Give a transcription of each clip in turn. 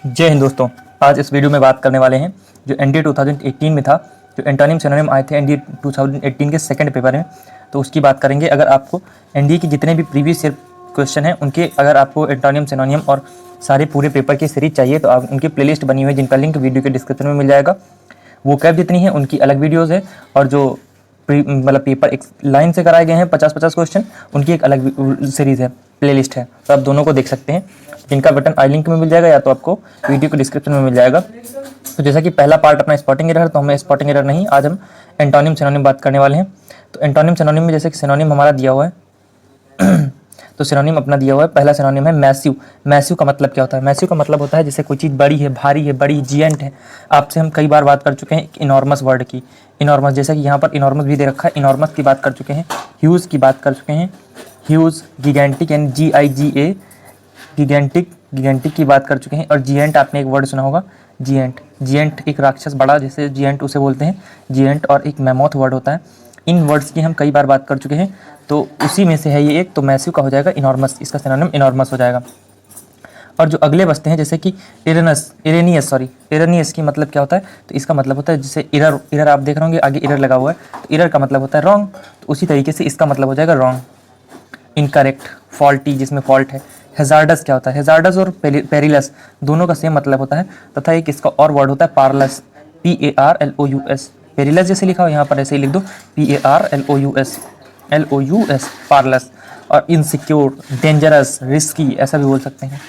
जय हिंद दोस्तों। आज इस वीडियो में बात करने वाले हैं जो एनडीए 2018 में था, जो एंटोनिम सिनोनिम आए थे एनडीए 2018 के सेकंड पेपर में, तो उसकी बात करेंगे। अगर आपको एनडीए की जितने भी प्रीवियस ईयर क्वेश्चन हैं उनके अगर आपको एंटोनिम सिनोनिम और सारे पूरे पेपर की सीरीज चाहिए तो आप उनकी प्लेलिस्ट बनी हुई है जिनका लिंक वीडियो के डिस्क्रिप्शन में मिल जाएगा। वो कैब जितनी है उनकी अलग वीडियोज़ है, और जो मतलब पेपर एक लाइन से कराए गए हैं 50-50 क्वेश्चन, उनकी एक अलग सीरीज़ है, प्लेलिस्ट है, तो आप दोनों को देख सकते हैं। इनका बटन आई लिंक में मिल जाएगा या तो आपको वीडियो के डिस्क्रिप्शन में मिल जाएगा। तो जैसा कि पहला पार्ट अपना स्पॉटिंग एरर, तो हमें स्पॉटिंग एरर नहीं, आज हम एंटोनिम सिनोनिम बात करने वाले हैं। तो एंटोनिम सिनोनिम में जैसे कि सिनोनिम हमारा दिया हुआ है तो सिनोनिम अपना दिया हुआ है, पहला सिनोनिम है मैसिव। मैसिव का मतलब क्या होता है? मैसिव का मतलब होता है जैसे कोई चीज़ बड़ी है, भारी है, बड़ी जियंट है। आपसे हम कई बार बात कर चुके हैं इनॉर्मस वर्ड की। इनॉर्मस, जैसे कि यहाँ पर इनॉर्मस भी दे रखा है, इनॉर्मस की बात कर चुके हैं। ह्यूज की बात कर चुके हैं, ह्यूज, गिगेंटिक यानी GIGA, गिगेंटिक, गिगेंटिक की बात कर चुके हैं। और जियंट आपने एक वर्ड सुना होगा, जियंट। जियंट एक राक्षस बड़ा, जैसे जियंट उसे बोलते हैं जियंट, और एक मैमोथ वर्ड होता है। इन वर्ड्स की हम कई बार बात कर चुके हैं, तो उसी में से है ये एक। तो मैसिव का हो जाएगा इनॉर्मस, इसका सिनोनिम इनॉर्मस हो जाएगा। और जो अगले बचते हैं जैसे कि इरेनियस की मतलब क्या होता है? तो इसका मतलब होता है जैसे इरर आप देख रहे होंगे, आगे इरर लगा हुआ है, तो इरर का मतलब होता है रॉन्ग। तो उसी तरीके से इसका मतलब हो जाएगा रॉन्ग, इनकरेक्ट, फॉल्टी जिसमें फॉल्ट है। हेजार्डस क्या होता है? हेजार्डस और पेरिलस दोनों का सेम मतलब होता है, तथा एक इसका और वर्ड होता है पारलस, PARLOUS। पेरिलस जैसे लिखा हो यहाँ पर ऐसे ही लिख दो, PARLOUS, पारलस। और इनसिक्योर, डेंजरस, रिस्की ऐसा भी बोल सकते हैं।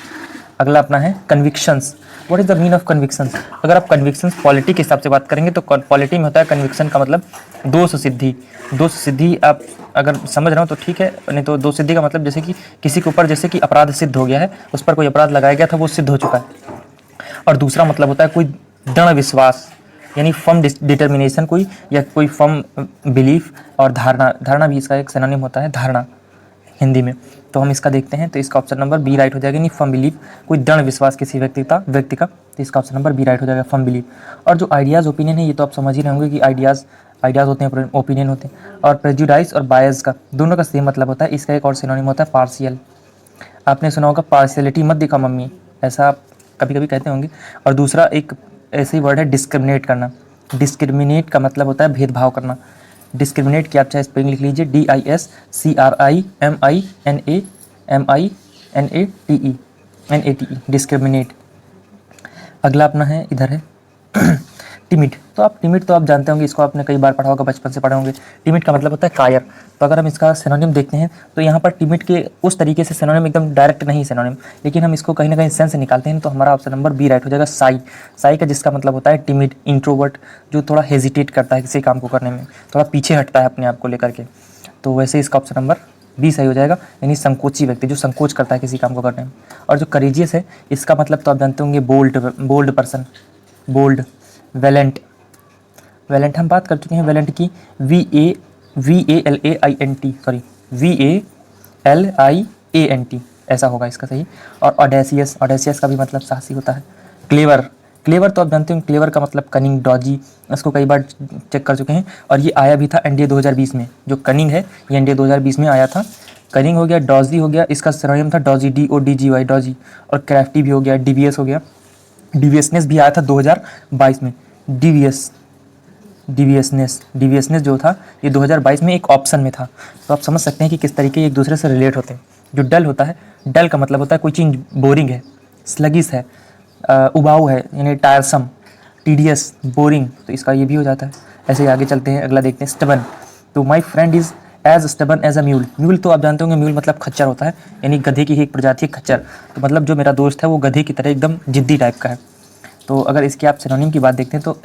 अगला अपना है convictions. What is the mean of convictions? अगर आप कन्विक्शंस पॉलिटी के हिसाब से बात करेंगे तो पॉलिटी में होता है कन्विक्शन का मतलब दोष सिद्धि। दोष सिद्धि आप अगर समझ रहे हो तो ठीक है, नहीं तो दोष सिद्धि का मतलब जैसे कि किसी के ऊपर जैसे कि अपराध सिद्ध हो गया है, उस पर कोई अपराध लगाया गया था, वो सिद्ध हो चुका है। और दूसरा मतलब होता है कोई दृढ़ विश्वास, यानी फर्म डिटर्मिनेशन कोई, या कोई फर्म बिलीफ। और धारणा, धारणा भी इसका एक सिनोनिम होता है, धारणा हिंदी में। तो हम इसका देखते हैं, तो इसका ऑप्शन नंबर बी राइट हो जाएगा, यानी फर्म बिलीफ, कोई दृढ़ विश्वास किसी व्यक्ति का, तो इसका ऑप्शन नंबर बी राइट हो जाएगा, फर्म बिलीफ। और जो आइडियाज़ ओपिनियन है, ये तो आप समझ ही रहे होंगे कि आइडियाज़ होते हैं, ओपिनियन होते हैं। और प्रेजुडाइज और बायस का दोनों का सेम मतलब होता है। इसका एक और सिनोनिम होता है पार्शियल। आपने सुना होगा पार्शियलिटी मत दिखा मम्मी, ऐसा आप कभी कभी कहते होंगे। और दूसरा एक ऐसे ही वर्ड है डिस्क्रिमिनेट करना। डिस्क्रिमिनेट का मतलब होता है भेदभाव करना। डिस्क्रिमिनेट की आप चाहे स्पेलिंग लिख लीजिए, DISCRIMINATE, डिस्क्रिमिनेट। अगला अपना है, इधर है टिमिड। तो आप टिमिड तो आप जानते होंगे, इसको आपने कई बार पढ़ा होगा, बचपन से पढ़े होंगे। टिमिड का मतलब होता है कायर। तो अगर हम इसका सिनोनिम देखते हैं तो यहाँ पर टिमिड के उस तरीके से सिनोनिम एकदम डायरेक्ट नहीं सिनोनिम, लेकिन हम इसको कहीं ना कहीं सेंस से निकालते हैं, तो हमारा ऑप्शन नंबर बी राइट हो जाएगा, साई। साई का जिसका मतलब होता है टिमिड, इंट्रोवर्ट, जो थोड़ा हेजिटेट करता है किसी काम को करने में, थोड़ा पीछे हटता है अपने आप को लेकर के। तो वैसे इसका ऑप्शन नंबर बी सही हो जाएगा, यानी संकोची व्यक्ति, जो संकोच करता है किसी काम को करने में। और जो करेजियस है, इसका मतलब तो आप जानते होंगे bold person, bold. Valiant, valiant हम बात कर चुके हैं वैलेंट की, VALAINT ऐसा होगा इसका सही। और ऑडेसियस, ऑडेसियस का भी मतलब साहसी होता है। क्लेवर, क्लेवर तो आप जानते हो, क्लेवर का मतलब कनिंग, डॉजी, इसको कई बार चेक कर चुके हैं। और ये आया भी था एनडीए 2020 में, जो कनिंग है ये एनडीए 2020 में आया था। कनिंग हो गया, डॉजी हो गया, इसका सिनोनिम था डॉजी, DODGY, डॉजी। और क्राफ्टी भी हो गया, डिवियस हो गया, डिवियसनेस भी आया था 2022 में। डिवियसनेस जो था ये 2022 में एक ऑप्शन में था। तो आप समझ सकते हैं कि किस तरीके एक दूसरे से रिलेट होते हैं। जो डल होता है, डल का मतलब होता है कोई चीज़ बोरिंग है, स्लगिस है, उबाऊ है, यानी टायरसम। टीडियस, बोरिंग, तो इसका ये भी हो जाता है। ऐसे ही आगे चलते हैं, अगला देखते हैं, स्टबन। तो my friend is as stubborn as a mule. Mule तो आप जानते होंगे, म्यूल मतलब खच्चर होता है, यानी गधे की ही एक प्रजाति है खच्चर। तो मतलब जो मेरा दोस्त है वो गधे की तरह एकदम जिद्दी टाइप का है। तो अगर इसके आप सिनोनिम की बात देखते हैं तो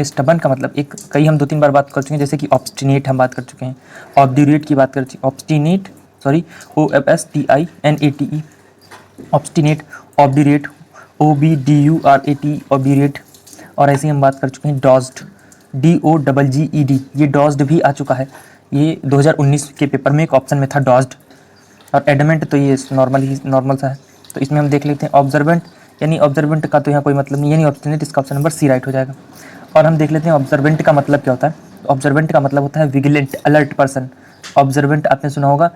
स्टबन का मतलब एक कई हम 2-3 बार बात कर चुके हैं, जैसे कि ऑब्स्टिनेट हम बात कर चुके हैं, ऑब्ड्यूरेट की बात कर चुके हैं, obstinate, sorry, OBSTINATE, obstinate, obdurate, OBDURAT, obdurate. और ऐसे ही हम बात कर चुके हैं डॉज्ड, DOGGED, ये डॉज्ड भी आ चुका है, ये 2019 के पेपर में एक ऑप्शन में था डॉज्ड। और एडमेंट तो ये नॉर्मल सा है। तो इसमें हम देख लेते हैं ऑब्जर्वेंट, यानी ऑब्जर्वेंट का तो यहाँ कोई मतलब नहीं, यानी ऑब्स्टिनेट, इसका ऑप्शन नंबर सी राइट हो जाएगा। और हम देख लेते हैं ऑब्जर्वेंट का मतलब क्या होता है। ऑब्जर्वेंट का मतलब होता है विजिलेंट, अलर्ट पर्सन। ऑब्जर्वेंट आपने सुना होगा,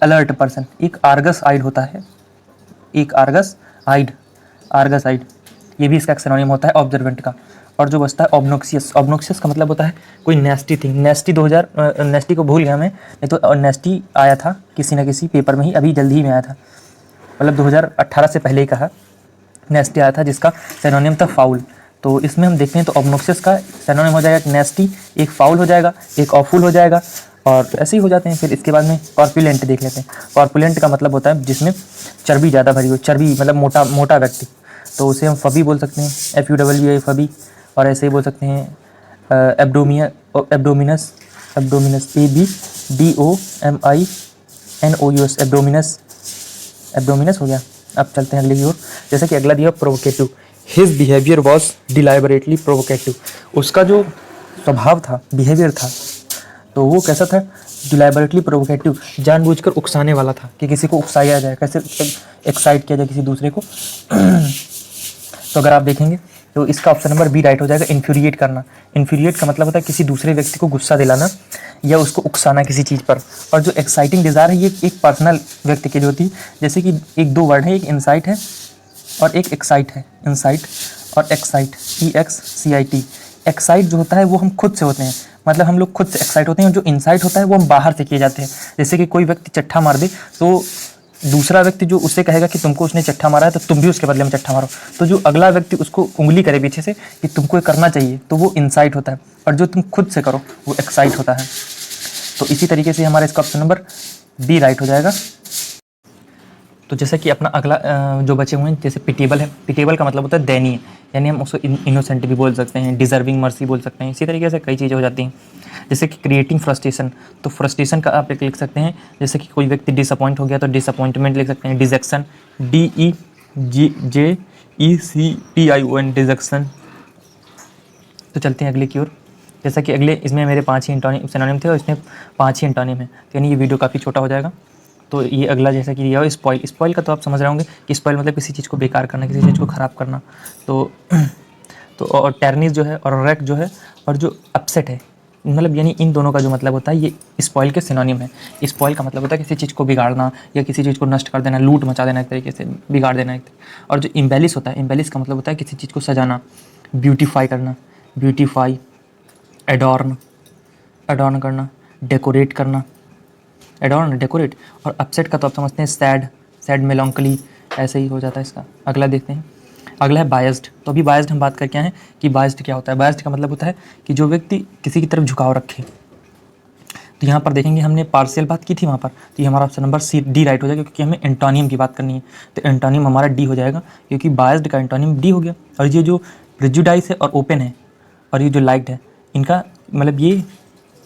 अलर्ट पर्सन। एक आर्गस आइड होता है, एक आर्गस आइड, ये भी इसका एक सिनोनिम होता है ऑब्जर्वेंट का। और जो बचता है ऑब्नोक्सियस, ऑब्नोक्सियस का मतलब होता है कोई नेस्टी थिंग। नेस्टी 2000 नेस्टी को भूल गया मैं, नहीं तो नेस्टी आया था किसी न किसी पेपर में ही, अभी जल्दी ही में आया था, मतलब 2018 से पहले ही कहा नेस्टी आया था, जिसका सिनोनिम था फाउल। तो इसमें हम देखते हैं तो ऑब्नोक्सियस का सिनोनिम हो जाएगा एक नेस्टी, एक फाउल हो जाएगा, एक ऑफुल हो जाएगा, और ऐसे ही हो जाते हैं। फिर इसके बाद में कॉर्पुलेंट देख लेते हैं। कॉर्पुलेंट का मतलब होता है जिसमें चर्बी ज़्यादा भरी हो, चर्बी मतलब मोटा मोटा व्यक्ति, तो उसे हम फबी बोल सकते हैं, FUWA फबी। और ऐसे ही बोल सकते हैं abdominis, abdominis ABDOMINOUS, abdominis, abdominis हो गया। अब चलते हैं अगले की ओर। जैसे कि अगला दिया provocative, his behaviour was deliberately provocative. उसका जो स्वभाव था, बिहेवियर था, तो वो कैसा था, डिलाइबरेटली प्रोवोकेटिव, जानबूझकर उकसाने वाला था, कि किसी को उकसाया जाए, कैसे एक्साइट किया जाए किसी दूसरे को। तो अगर आप देखेंगे तो इसका ऑप्शन नंबर बी राइट हो जाएगा, इन्फ्यूरिएट करना। इन्फ्यूरिएट का मतलब होता है किसी दूसरे व्यक्ति को गुस्सा दिलाना या उसको उकसाना किसी चीज़ पर। और जो एक्साइटिंग डिज़ायर है ये एक पर्सनल व्यक्ति के लिए होती है, जैसे कि एक दो वर्ड है, एक इंसाइट है और एक एक्साइट है। इंसाइट और एक्साइट, EXCIT। एक्साइट जो होता है वो हम खुद से होते हैं, मतलब हम लोग खुद से एक्साइट होते हैं। जो इंसाइट होता है वो हम बाहर से किए जाते हैं। जैसे कि कोई व्यक्ति चट्ठा मार दे तो दूसरा व्यक्ति जो उससे कहेगा कि तुमको उसने चट्ठा मारा है तो तुम भी उसके बदले में चट्ठा मारो, तो जो अगला व्यक्ति उसको उंगली करे पीछे से कि तुमको ये करना चाहिए, तो वो इंसाइट होता है। और जो तुम खुद से करो वो एक्साइट होता है। तो इसी तरीके से हमारा इसका ऑप्शन नंबर बी राइट हो जाएगा। तो जैसे कि अपना अगला जो बचे हुए हैं, जैसे पिटेबल है। पिटेबल का मतलब होता है दयनीय, यानी हम उसको इनोसेंट भी बोल सकते हैं, डिजर्विंग मर्सी बोल सकते हैं। इसी तरीके से कई चीज़ें हो जाती हैं। जैसे कि क्रिएटिंग फ्रस्ट्रेशन, तो फ्रस्ट्रेशन का आप एक लिख सकते हैं, जैसे कि कोई व्यक्ति डिसअपॉइंट हो गया तो डिसअपॉइंटमेंट लिख सकते हैं। Detection, DEJECTION, detection. तो चलते हैं अगले की ओर। जैसा कि अगले इसमें मेरे 5 ही सिनोनिम थे और इसमें 5 ही एंटोनिम है, तो यानी ये वीडियो काफ़ी छोटा हो जाएगा। तो ये अगला जैसा कि दिया हो स्पॉइल। स्पॉइल का तो आप समझ रहे होंगे कि स्पॉइल मतलब किसी चीज़ को बेकार करना, किसी चीज़ को ख़राब करना। तो और टर्निश जो है और रैक जो है और जो अपसेट है, मतलब यानी इन दोनों का जो मतलब होता है ये स्पॉइल के सिनोनिम है। स्पॉइल का मतलब होता है किसी चीज़ को बिगाड़ना या किसी चीज़ को नष्ट कर देना, लूट मचा देना, एक तरीके से बिगाड़ देना। और जो इम्बेलिश होता है, इम्बेलिश का मतलब होता है किसी चीज़ को सजाना, ब्यूटीफाई करना, ब्यूटीफाई, एडॉर्न, एडॉर्न करना, डेकोरेट करना, एडॉर्न, डेकोरेट। और अपसेट का तो आप समझते हैं सैड, सैड, मेलॉन्कली, ऐसे ही हो जाता है इसका। अगला देखते हैं। अगला है बायस्ड। तो अभी बायस्ड हम बात करके आए हैं कि बायस्ड क्या होता है। बायस्ड का मतलब होता है कि जो व्यक्ति किसी की तरफ झुकाव रखे। तो यहाँ पर देखेंगे हमने पार्शियल बात की थी वहाँ पर, तो ये हमारा ऑप्शन नंबर डी राइट हो जाएगा, क्योंकि हमें एंटोनिम की बात करनी है। तो एंटोनिम हमारा डी हो जाएगा, क्योंकि बायस्ड का एंटोनिम डी हो गया। और ये जो प्रेजुडाइज है और ओपन है और ये जो लाइक्ड है, इनका मतलब ये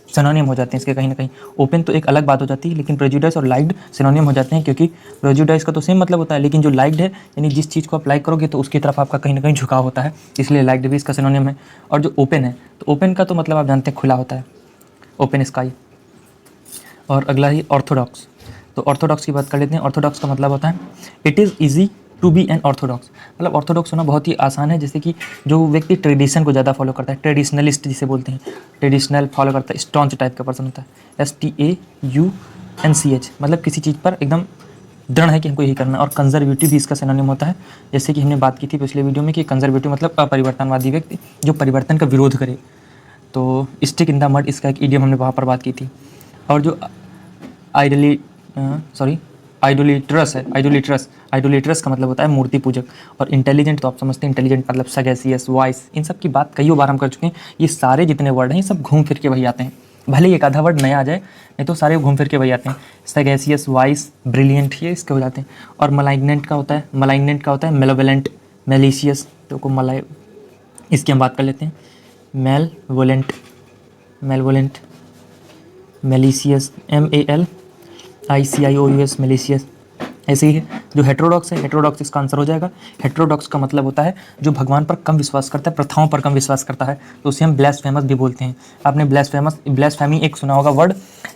सिनोनिम हो जाते हैं इसके कहीं ना कहीं। ओपन तो एक अलग बात हो जाती है, लेकिन प्रेजुडाइज और लाइक्ड सिनोनिम हो जाते हैं, क्योंकि प्रेजुडाइज का तो सेम मतलब होता है, लेकिन जो लाइक्ड है यानी जिस चीज़ को आप लाइक करोगे तो उसकी तरफ आपका कहीं ना कहीं झुकाव होता है, इसलिए लाइक्ड भी इसका सिनोनिम है। और जो ओपन है, तो ओपन का तो मतलब आप जानते हैं खुला होता है, ओपन स्काई। और अगला ही ऑर्थोडॉक्स। तो ऑर्थोडॉक्स की बात कर लेते हैं। ऑर्थोडॉक्स का मतलब होता है it is easy to be an orthodox, मतलब ऑर्थोडॉक्स होना बहुत ही आसान है। जैसे कि जो व्यक्ति ट्रेडिशन को ज़्यादा फॉलो करता है, ट्रेडिशनलिस्ट जिसे बोलते हैं, ट्रेडिशनल फॉलो करता है, स्टॉन्च टाइप का पर्सन होता है, STAUNCH, मतलब किसी चीज़ पर एकदम दृढ़ है कि हमको यही करना। और कंजर्वेटिव भी इसका सिनोनिम होता है, जैसे कि हमने बात की थी पिछले वीडियो में कि कंजर्वेटिव मतलब अपरिवर्तनवादी व्यक्ति जो परिवर्तन का विरोध करे। तो स्टिक इन द मड इसका एक इडियम हमने वहाँ पर बात की थी। और जो आइडोलिट्रस है, आइडोलिट्रस का मतलब होता है मूर्ति पूजक। और इंटेलिजेंट तो आप समझते हैं, इंटेलिजेंट मतलब सगैसियस, वाइस। इन सब की बात कई बार हम कर चुके हैं। ये सारे जितने वर्ड हैं ये सब घूम फिर के वही आते हैं, भले ही एक आधा वर्ड नया आ जाए, नहीं तो सारे घूम फिर के वही आते हैं। सगैसियस, वाइस, ब्रिलियंट, ये इसके हो जाते हैं। और मलाइग्नेंट का होता है मेलोवेलेंट, मेलिशियस। तो इसकी हम बात कर लेते हैं। मेलवोलेंट, मेलिशियस, MALICIOUS, मेलिशियस। ऐसे ही है। जो हेट्रोडॉक्स है, हेट्रोडॉक्स इसका आंसर हो जाएगा। हेट्रोडॉक्स का मतलब होता है जो भगवान पर कम विश्वास करता है, प्रथाओं पर कम विश्वास करता है, तो उसे हम ब्लास्फेमस भी बोलते हैं। आपने ब्लास्फेमी एक सुना होगा वर्ड,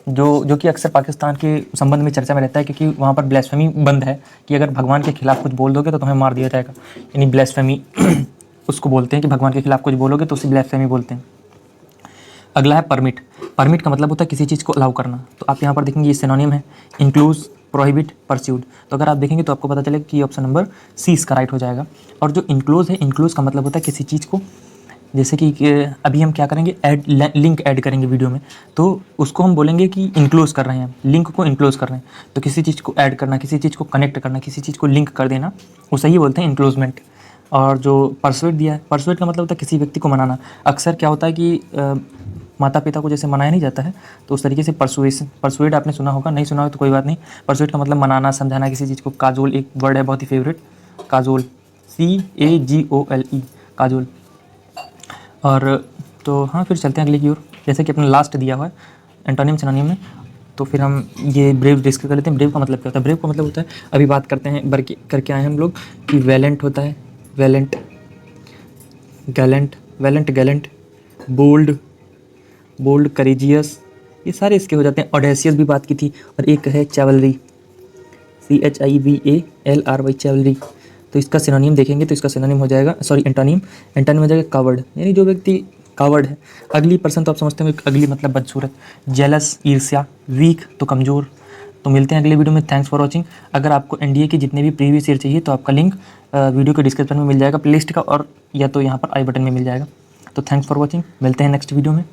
जो कि अक्सर पाकिस्तान के संबंध में चर्चा में रहता है, क्योंकि वहाँ पर ब्लास्फेमी बंद है कि अगर भगवान के खिलाफ कुछ बोल दोगे तो तुम्हें मार दिया जाएगा, यानी ब्लास्फेमी उसको बोलते हैं कि भगवान के खिलाफ कुछ बोलोगे तो उसे ब्लास्फेमी बोलते हैं। अगला है परमिट। परमिट का मतलब होता है किसी चीज़ को अलाउ करना। तो आप यहाँ पर देखेंगे ये सिनोनिम है, इंक्लूज, प्रोहिबिट, परस्यूड। तो अगर आप देखेंगे तो आपको पता चलेगा कि ऑप्शन नंबर सी इसका राइट हो जाएगा। और जो इनक्लोज है, इनक्लोज का मतलब होता है किसी चीज़ को, जैसे कि अभी हम क्या करेंगे, ऐड लिंक ऐड करेंगे वीडियो में, तो उसको हम बोलेंगे कि इनक्लोज कर रहे हैं, लिंक को इनक्लोज कर रहे हैं। तो किसी चीज़ को ऐड करना, किसी चीज़ को कनेक्ट करना, किसी चीज़ को लिंक कर देना, उसे ही बोलते हैं इनक्लोजमेंट। और जो परसुएट दिया है, परसुएट का मतलब होता है किसी व्यक्ति को मनाना। अक्सर क्या होता है कि माता पिता को जैसे मनाया नहीं जाता है, तो उस तरीके से परसुएट आपने सुना होगा, नहीं सुना हो तो कोई बात नहीं। परसुएट का मतलब मनाना, समझाना किसी चीज़ को। काजोल एक वर्ड है बहुत ही फेवरेट, काजोल, CAGOLE, काजोल। और तो हाँ, फिर चलते हैं अगले की ओर। जैसे कि अपना लास्ट दिया हुआ है एंटोनिम सिनोनिम में, तो फिर हम ये ब्रेव डिस्कस कर लेते हैं। ब्रेव का मतलब क्या होता है? ब्रेव का मतलब होता है, अभी बात करते हैं करके आए हैं हम लोग कि वैलेंट होता है, वैलेंट, गैलेंट, बोल्ड, करेजियस, ये सारे इसके हो जाते हैं। ऑडेसियस भी बात की थी। और एक है चैवलरी, CHIVALRY, चैवलरी। तो इसका सिनोनिम देखेंगे तो इसका सिनोनिम हो जाएगा, सॉरी एंटोनिम हो जाएगा कावर्ड, यानी जो व्यक्ति कावर्ड है। अगली पर्सन तो आप समझते हैं, अगली मतलब बदसूरत। जेलस, ईर्ष्या। वीक तो कमज़ोर। तो मिलते हैं अगले वीडियो में। Thanks for watching. अगर आपको NDA के जितने भी प्रीवियस ईयर चाहिए तो आपका लिंक वीडियो के डिस्क्रिप्शन में मिल जाएगा, प्लेलिस्ट का, और या तो यहाँ पर आई बटन में मिल जाएगा। तो थैंक्स फॉर वॉचिंग, मिलते हैं नेक्स्ट वीडियो में।